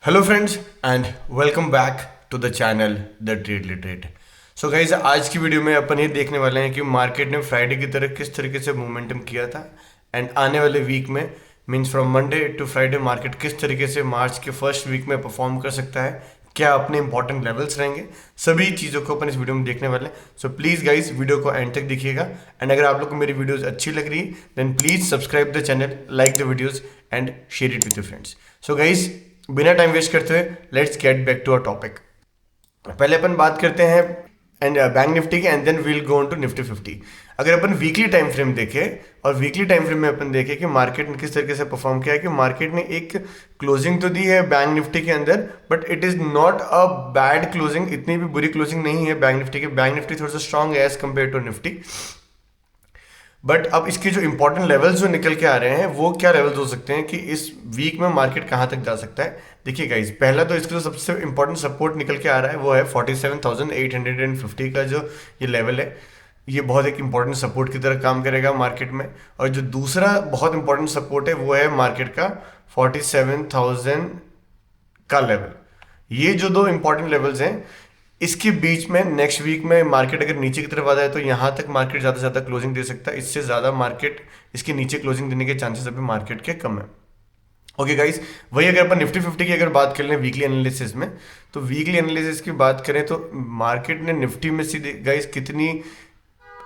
Hello friends and welcome back to the channel the trade literate. So guys आज की video में अपन ये देखने वाले हैं कि मार्केट ने फ्राइडे की तरह किस तरीके से मोमेंटम किया था एंड आने वाले वीक में means from Monday to Friday market किस तरीके से मार्च के फर्स्ट वीक में परफॉर्म कर सकता है, क्या अपने इंपॉर्टेंट लेवल्स रहेंगे, सभी चीज़ों को अपन इस वीडियो में देखने वाले हैं। सो प्लीज़ गाइज वीडियो को एंड तक देखिएगा एंड अगर आप लोग को मेरी वीडियोज़ अच्छी लग रही है then please subscribe the channel, like the videos and share it with your friends. So guys बिना टाइम वेस्ट करते हुए let's get back to our topic. पहले अपन बात करते हैं एंड बैंक निफ्टी के and then we'll go on to Nifty 50। अगर अपन वीकली टाइम फ्रेम देखें और वीकली टाइम फ्रेम में अपन देखें कि मार्केट ने किस तरीके से परफॉर्म किया है कि मार्केट ने एक क्लोजिंग तो दी है बैंक निफ्टी के अंदर but it is not a bad closing, इतनी भी बुरी क्लोजिंग नहीं है बैंक निफ्टी की। बैंक निफ्टी थोड़ा सा स्ट्रॉन्ग है as compare to Nifty. But अब इसके जो इंपॉर्टेंट लेवल्स जो निकल के आ रहे हैं वो क्या लेवल्स हो सकते हैं कि इस वीक में मार्केट कहाँ तक जा सकता है। देखिए गाइज पहला तो इसका जो सबसे इंपॉर्टेंट सपोर्ट निकल के आ रहा है वो है 47,850 का जो ये लेवल है। ये बहुत एक इंपॉर्टेंट सपोर्ट की तरह काम करेगा मार्केट में। और जो दूसरा बहुत इंपॉर्टेंट सपोर्ट है वो है मार्केट का 47,000 का लेवल। ये जो दो इंपॉर्टेंट लेवल्स हैं इसके बीच में नेक्स्ट वीक में मार्केट अगर नीचे की तरफ आ जाए तो यहाँ तक मार्केट ज़्यादा से ज़्यादा क्लोजिंग दे सकता है, इससे ज़्यादा मार्केट इसके नीचे क्लोजिंग देने के चांसेस अभी मार्केट के कम है। ओके गाइस, वही अगर अपन निफ्टी 50 की अगर बात कर लें वीकली एनालिसिस में तो वीकली एनालिसिस की बात करें तो मार्केट ने निफ्टी में सीधे गाइस कितनी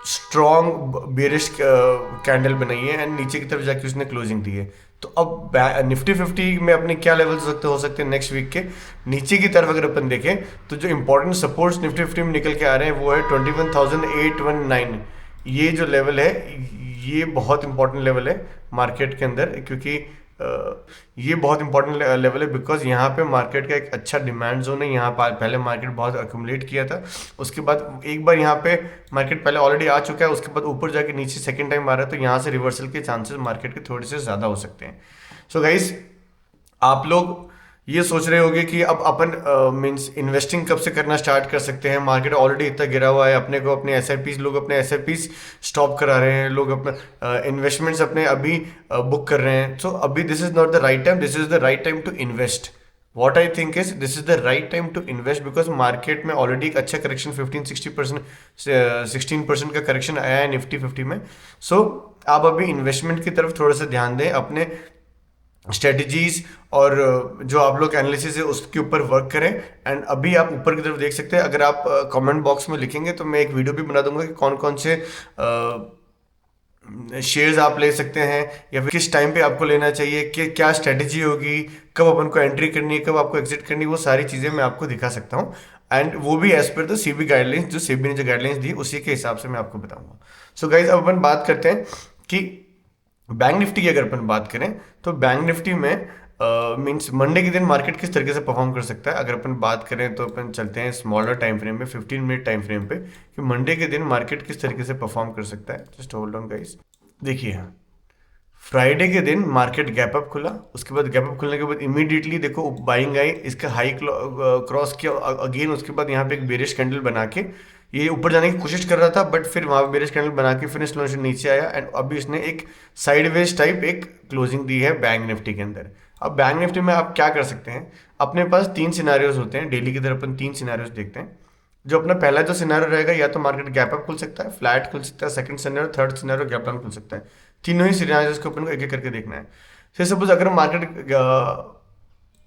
स्ट्रॉन्ग बेरिश कैंडल बनाई है एंड नीचे की तरफ जाके उसने क्लोजिंग दी है। तो अब निफ्टी 50 में अपने क्या लेवल हो सकते हैं नेक्स्ट वीक के नीचे की तरफ अगर अपन देखें तो जो इंपॉर्टेंट सपोर्ट्स निफ्टी 50 में निकल के आ रहे हैं वो है 21,819। ये जो लेवल है ये बहुत इंपॉर्टेंट लेवल है मार्केट के अंदर, क्योंकि ये बहुत इंपॉर्टेंट लेवल है बिकॉज यहाँ पे मार्केट का एक अच्छा डिमांड जोन है। यहाँ पर पहले मार्केट बहुत अक्यूमुलेट किया था, उसके बाद एक बार यहाँ पे मार्केट पहले ऑलरेडी आ चुका है, उसके बाद ऊपर जाके नीचे सेकंड टाइम आ रहा है, तो यहाँ से रिवर्सल के चांसेस मार्केट के थोड़े से ज़्यादा हो सकते हैं। सो गाइस आप लोग ये सोच रहे होंगे कि अब अपन मींस इन्वेस्टिंग कब से करना स्टार्ट कर सकते हैं, मार्केट ऑलरेडी इतना गिरा हुआ है, अपने को अपने एसआईपीज लोग अपने एसआईपीज स्टॉप करा रहे हैं, लोग अपना इन्वेस्टमेंट्स अपने अभी बुक कर रहे हैं। सो अभी this is not the right time, this is the right time to invest. What I think is this is the right time to invest because market में ऑलरेडी एक अच्छा करेक्शन 15-60% 16% का करेक्शन आया है निफ्टी 50 में। सो आप अभी इन्वेस्टमेंट की तरफ थोड़ा सा ध्यान दें, अपने स्ट्रेटजीज और जो आप लोग एनालिसिस है उसके ऊपर वर्क करें। एंड अभी आप ऊपर की तरफ देख सकते हैं, अगर आप कमेंट बॉक्स में लिखेंगे तो मैं एक वीडियो भी बना दूंगा कि कौन कौन से शेयर्स आप ले सकते हैं या फिर किस टाइम पे आपको लेना चाहिए, कि क्या स्ट्रेटजी होगी, कब अपन को एंट्री करनी है, कब आपको एग्जिट करनी है, वो सारी चीज़ें मैं आपको दिखा सकता हूँ। एंड वो भी as per the SEBI guidelines, जो सेबी ने जो गाइडलाइंस दी उसी के हिसाब से मैं आपको बताऊंगा। सो गाइज अब अपन बात करते हैं कि बैंक निफ्टी की अगर अपन बात करें तो बैंक निफ्टी में मींस मंडे के दिन मार्केट किस तरीके से परफॉर्म कर सकता है। अगर अपन बात करें तो अपन चलते हैं स्मॉलर टाइम फ्रेम में 15 मिनट टाइम फ्रेम पे कि मंडे के दिन मार्केट किस तरीके से परफॉर्म कर सकता है। Just hold on guys. देखिए फ्राइडे के दिन मार्केट गैप अप खुला, उसके बाद गैप अप खुलने के बाद इमीडिएटली देखो बाइंग आई, इसका हाई क्रॉस किया अगेन, उसके बाद यहाँ पे एक बेरिश कैंडल बना के ये ऊपर जाने की कोशिश कर रहा था बट फिर वहाँ पे बेरिश कैंडल बना के फिर स्लो से नीचे आया एंड अभी इसने एक साइडवेज टाइप एक क्लोजिंग दी है बैंक निफ्टी के अंदर। अब बैंक निफ्टी में आप क्या कर सकते हैं, अपने पास तीन सिनारियोज होते हैं डेली की तरफ, अपन तीन सिनारियोज देखते हैं। जो अपना पहला जो सिनारियो रहेगा या तो मार्केट गैप अप खुल सकता है, फ्लैट खुल सकता है, second scenario, third scenario gap down खुल सकता है। तीनों ही सिनारियोज को अपन को एक एक करके देखना है। फिर सपोज अगर मार्केट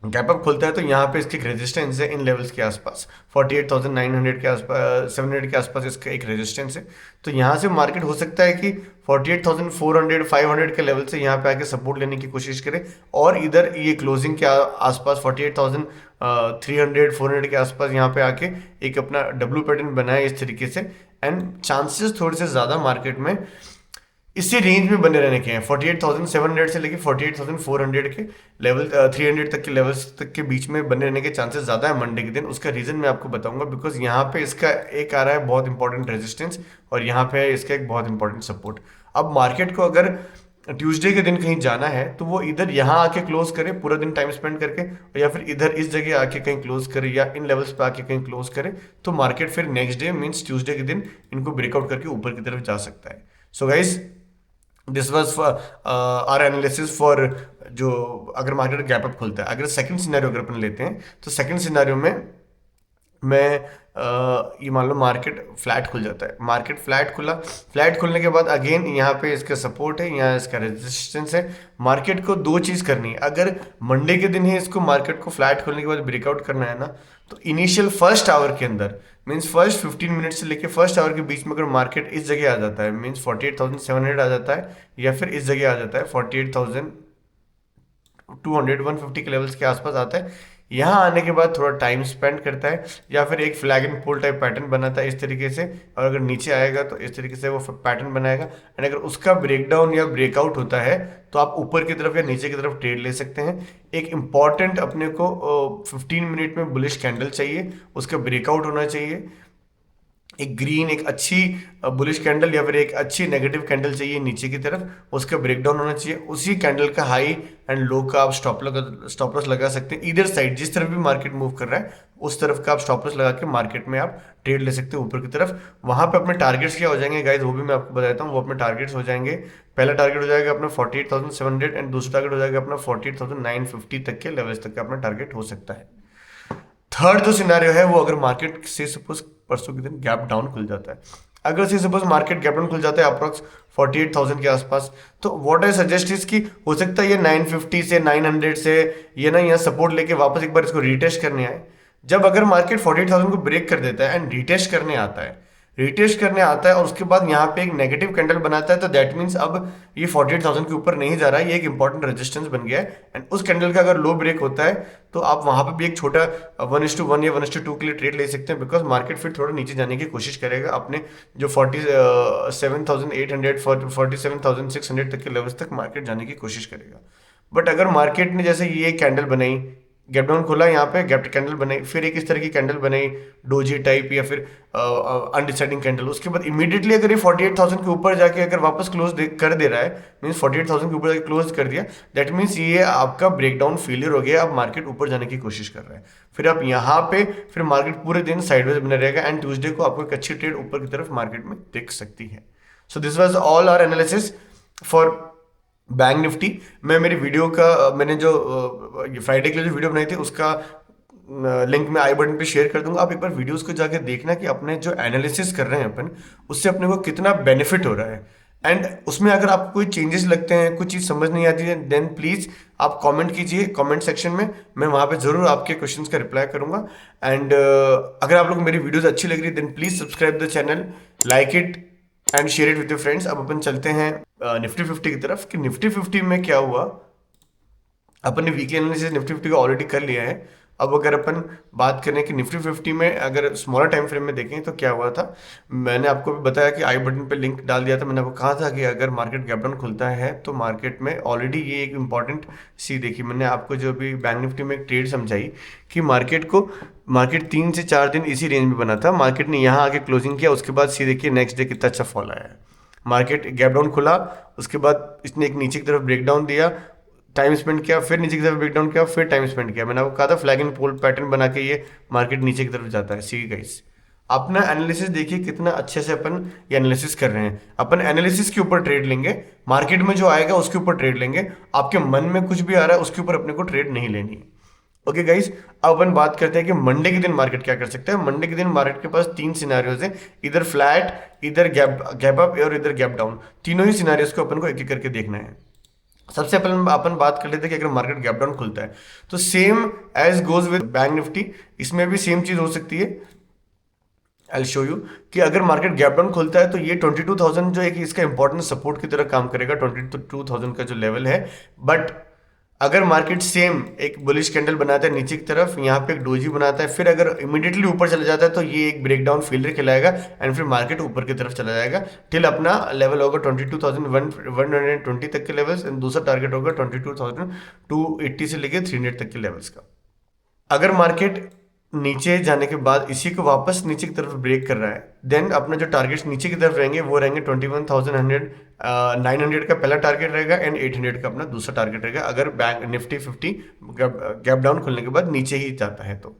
गैप अप खुलता है तो यहाँ पे इसके एक रेजिस्टेंस है इन लेवल्स के आसपास 48,900 के आसपास, 700 के आसपास इसका एक रेजिस्टेंस है। तो यहाँ से मार्केट हो सकता है कि 48,400 500 के लेवल से यहाँ पे आके सपोर्ट लेने की कोशिश करे और इधर ये क्लोजिंग के आसपास 48,300 400 के आसपास यहाँ पे आके एक अपना डब्ल्यू पैटर्न बनाए इस तरीके से। एंड चांसेस थोड़े से ज़्यादा मार्केट में इसी रेंज में बने रहने के हैं, 48,700 से लेके 48,400 के लेवल 300 तक के लेवल्स तक के बीच में बने रहने के चांसेस ज़्यादा है मंडे के दिन। उसका रीज़न मैं आपको बताऊंगा बिकॉज यहाँ पे इसका एक आ रहा है बहुत इंपॉर्टेंट रेजिस्टेंस और यहाँ पे है इसका एक बहुत इंपॉर्टेंट सपोर्ट। अब मार्केट को अगर ट्यूसडे के दिन कहीं जाना है तो वो इधर यहाँ आके क्लोज करे पूरा दिन टाइम स्पेंड करके, या फिर इधर इस जगह आके कहीं क्लोज करे या इन लेवल्स पे आके कहीं क्लोज करे, तो मार्केट फिर नेक्स्ट डे मीन्स ट्यूसडे के दिन इनको ब्रेकआउट करके ऊपर की तरफ जा सकता है। So guys this was our analysis for जो अगर मार्केट गैप अप खुलता है, अगर सेकंड सिनेरियो अगर अपन लेते हैं तो सेकंड सिनेरियो में मैं ये मान लो मार्केट फ्लैट खुल जाता है, मार्केट फ्लैट खुला, फ्लैट खुलने के बाद अगेन यहाँ पे इसका सपोर्ट है, यहाँ इसका रेजिस्टेंस है। मार्केट को दो चीज़ करनी है, अगर मंडे के दिन ही इसको मार्केट को फ्लैट खोलने के बाद ब्रेकआउट करना है ना, तो इनिशियल फर्स्ट आवर के अंदर मीन्स फर्स्ट 15 मिनट से लेके फर्स्ट आवर के बीच में अगर मार्केट इस जगह आ जाता है मीन्स 48,700 आ जाता है, या फिर इस जगह आ जाता है 48,200 150 के लेवल्स के आसपास आता है, यहाँ आने के बाद थोड़ा टाइम स्पेंड करता है या फिर एक flag and pull type pattern बनाता है इस तरीके से, और अगर नीचे आएगा तो इस तरीके से वो पैटर्न बनाएगा। एंड अगर उसका ब्रेकडाउन या ब्रेकआउट होता है तो आप ऊपर की तरफ या नीचे की तरफ ट्रेड ले सकते हैं। एक इंपॉर्टेंट अपने को 15 मिनट में बुलिश कैंडल चाहिए, उसका ब्रेकआउट होना चाहिए, एक ग्रीन एक अच्छी बुलिश कैंडल या फिर एक अच्छी नेगेटिव कैंडल चाहिए नीचे की तरफ, उसका ब्रेकडाउन होना चाहिए, उसी कैंडल का हाई एंड लो का आप स्टॉप लॉस लगा सकते हैं। इधर साइड जिस तरफ भी मार्केट मूव कर रहा है उस तरफ का आप स्टॉप लॉस लगा के मार्केट में आप ट्रेड ले सकते हैं ऊपर की तरफ। वहां पे अपने टारगेट्स क्या हो जाएंगे गाइस, वो भी मैं आपको बताता हूँ। वो अपने टारगेट्स हो जाएंगे, पहला टारगेट हो जाएगा अपना 48,700 एंड दूसरा टारगेट हो जाएगा अपना 48,950 तक के लेवल्स तक का अपना टारगेट हो सकता है। थर्ड जो सिनारियो है वो अगर मार्केट से सपोज परसों के दिन गैप डाउन खुल जाता है, अगर से सपोज मार्केट गैप डाउन खुल जाता है अप्रोक्स 48,000 के आसपास, तो व्हाट आई सजेस्ट इज कि हो सकता है ये 950 से 900 से ये ना यहाँ सपोर्ट लेके वापस एक बार इसको रिटेस्ट करने आए। जब अगर मार्केट 48,000 को ब्रेक कर देता है एंड रिटेस्ट करने आता है, रिटेस्ट करने आता है और उसके बाद यहाँ पे एक नेगेटिव कैंडल बनाता है, तो दैट मीन्स अब ये 48,000 के ऊपर नहीं जा रहा है, ये एक इंपॉर्टेंट रेजिस्टेंस बन गया है। एंड उस कैंडल का अगर लो ब्रेक होता है तो आप वहां पे भी एक छोटा 1:1 या 1:2 के लिए ट्रेड ले सकते हैं, बिकॉज मार्केट फिर थोड़ा नीचे जाने की कोशिश करेगा अपने जो 47,800 47,600 तक के लेवल्स तक मार्केट जाने की कोशिश करेगा। बट अगर मार्केट ने जैसे ये कैंडल बनाई, गैप डाउन खोला, यहाँ पे गैप कैंडल बनाई, फिर एक इस तरह की कैंडल बनाई डोजी टाइप या फिर अनडिसाइडिंग कैंडल, उसके बाद इमीडिएटली अगर ये 48,000 के ऊपर जाके अगर वापस क्लोज कर दे रहा है मीन्स 48,000 के ऊपर जाके क्लोज कर दिया, दैट मीन्स ये आपका ब्रेकडाउन फेलियर हो गया, अब मार्केट ऊपर जाने की कोशिश कर रहा है। फिर आप यहाँ पे फिर मार्केट पूरे दिन साइडवेज बना रहेगा एंड ट्यूजडे को आपको एक अच्छी ट्रेड ऊपर की तरफ मार्केट में दिख सकती है। So this was all our analysis for Bank Nifty. मैं मेरी वीडियो का मैंने जो फ्राइडे के लिए जो वीडियो बनाई थी उसका लिंक मैं आई बटन पे शेयर कर दूंगा, आप एक बार वीडियोस को जाके देखना कि अपने जो एनालिसिस कर रहे हैं अपन उससे अपने को कितना बेनिफिट हो रहा है। एंड उसमें अगर आपको कोई चेंजेस लगते हैं, कुछ चीज़ समझ नहीं आती है, देन प्लीज़ आप कमेंट कीजिए कमेंट सेक्शन में, मैं वहाँ पे ज़रूर आपके क्वेश्चंस का रिप्लाई करूँगा। एंड अगर आप लोग मेरी वीडियोस अच्छी लग रही है then please subscribe the channel, like it and share it with your friends. अब अपन चलते हैं निफ्टी 50 की तरफ कि निफ्टी 50 में क्या हुआ। अपन ने वीकली एनालिसिस निफ्टी 50 का ऑलरेडी कर लिया है। अब अगर अपन बात करें कि निफ्टी 50 में अगर स्मॉलर टाइम फ्रेम में देखें तो क्या हुआ था, मैंने आपको भी बताया कि आई बटन पे लिंक डाल दिया था। मैंने आपको कहा था कि अगर मार्केट गैप डाउन खुलता है तो मार्केट में ऑलरेडी ये एक इंपॉर्टेंट सी देखी मैंने आपको जो भी बैंक निफ्टी में एक ट्रेड समझाई कि मार्केट 3 से 4 दिन इसी रेंज में बना था, मार्केट ने यहाँ आके क्लोजिंग किया, उसके बाद सी देखिए नेक्स्ट डे कितना अच्छा फॉल आया है। मार्केट गैप डाउन खुला, उसके बाद इसने एक नीचे की तरफ ब्रेकडाउन दिया, टाइम स्पेंड किया, फिर नीचे की तरफ ब्रेकडाउन किया, फिर टाइम स्पेंड किया। मैंने आपको कहा था फ्लैग एंड पोल पैटर्न बना के ये मार्केट नीचे की तरफ जाता है। सी गाइस अपना एनालिसिस देखिए कितना अच्छे से अपन ये एनालिसिस कर रहे हैं। अपन एनालिसिस के ऊपर ट्रेड लेंगे, मार्केट में जो आएगा उसके ऊपर ट्रेड लेंगे, आपके मन में कुछ भी आ रहा है उसके ऊपर अपने को ट्रेड नहीं लेनी है। ओके गाइस, अब अपन बात करते हैं कि मंडे के दिन मार्केट क्या कर सकता है। मंडे के दिन मार्केट के पास 3 सिनेरियोज हैं, इधर फ्लैट, इधर गैप अप और इधर गैप डाउन। तीनों ही सिनेरियोज को अपन को एक एक करके देखना है। सबसे पहले अपन बात कर लेते हैं कि अगर मार्केट गैप डाउन खुलता है तो same as goes with Bank Nifty, इसमें भी सेम चीज हो सकती है। आई शो यू कि अगर मार्केट गैप डाउन खुलता है तो ये 22,000 जो एक इसका इंपॉर्टेंट सपोर्ट की तरह काम करेगा, 22,000 का जो लेवल है। बट अगर मार्केट सेम एक बुलिश कैंडल बनाता है नीचे की तरफ, यहाँ पे एक डोजी बनाता है, फिर अगर इमीडिएटली ऊपर चला जाता है तो ये एक ब्रेकडाउन फेलियर खिलाएगा एंड फिर मार्केट ऊपर की तरफ चला जाएगा टिल अपना लेवल होगा 22,120 तक के लेवल्स एंड दूसरा टारगेट होगा 22,280 से लेके 300 तक के लेवल्स का। अगर मार्केट नीचे जाने के बाद इसी को वापस नीचे की तरफ ब्रेक कर रहा है देन अपना जो टारगेट्स नीचे की तरफ रहेंगे वो रहेंगे 21,900 का पहला टारगेट रहेगा एंड 800 का अपना दूसरा टारगेट रहेगा अगर बैंक निफ्टी 50 गैप डाउन खुलने के बाद नीचे ही जाता है तो।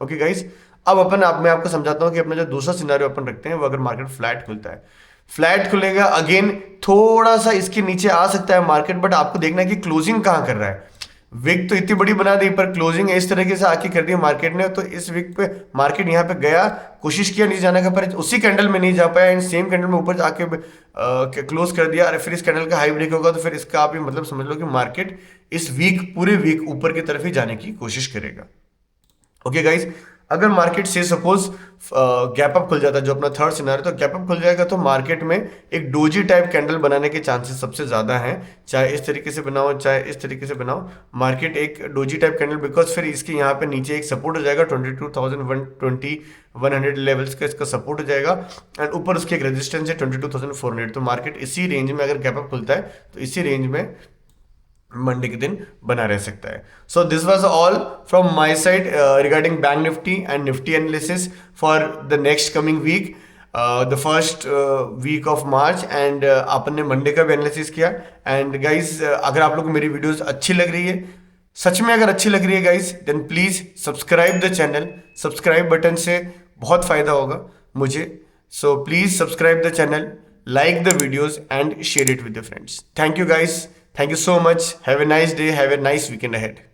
ओके गाइस, अब मैं आपको समझाता हूँ कि अपना जो दूसरा सिनेरियो अपन रखते हैं वो अगर मार्केट फ्लैट खुलता है। फ्लैट खुलेगा अगेन, थोड़ा सा इसके नीचे आ सकता है मार्केट, बट आपको देखना है कि क्लोजिंग कहाँ कर रहा है। विक तो इतनी बड़ी बना दी पर क्लोजिंग इस तरीके से आके कर दी मार्केट ने, तो इस विक पे मार्केट यहाँ पे गया, कोशिश किया नीचे जाने का, पर उसी कैंडल में नहीं जा पाया, इन सेम कैंडल में ऊपर जाके क्लोज कर दिया। और फिर इस कैंडल का हाई ब्रेक होगा तो फिर इसका आप ये मतलब समझ लो कि मार्केट इस वीक पूरे वीक ऊपर की तरफ ही जाने की कोशिश करेगा। ओके गाइस, अगर मार्केट से सपोज गैप अप खुल जाता है, जो अपना थर्ड सिनारियो, तो गैप अप खुल जाएगा तो मार्केट में एक डोजी टाइप कैंडल बनाने के चांसेस सबसे ज्यादा हैं। चाहे इस तरीके से बनाओ चाहे इस तरीके से बनाओ, मार्केट एक डोजी टाइप कैंडल, बिकॉज फिर इसके यहाँ पे नीचे एक सपोर्ट हो जाएगा 22,120 लेवल्स का इसका सपोर्ट हो जाएगा, एंड ऊपर उसके एक रेजिस्टेंस है 22,400। तो मार्केट इसी रेंज में अगर गैप अप खुलता है तो इसी रेंज में मंडे के दिन बना रह सकता है। So this was all from my side regarding bank nifty and nifty analysis for the next coming week, the first week of March, and अपन ने मंडे का भी एनालिसिस किया। एंड गाइज, अगर आप लोग को मेरी वीडियोस अच्छी लग रही है, सच में अगर अच्छी लग रही है guys, then please subscribe the channel. Subscribe button से बहुत फायदा होगा मुझे, so please subscribe the channel, like the videos and share it with your friends. Thank you guys. Thank you so much. Have a nice day. Have a nice weekend ahead.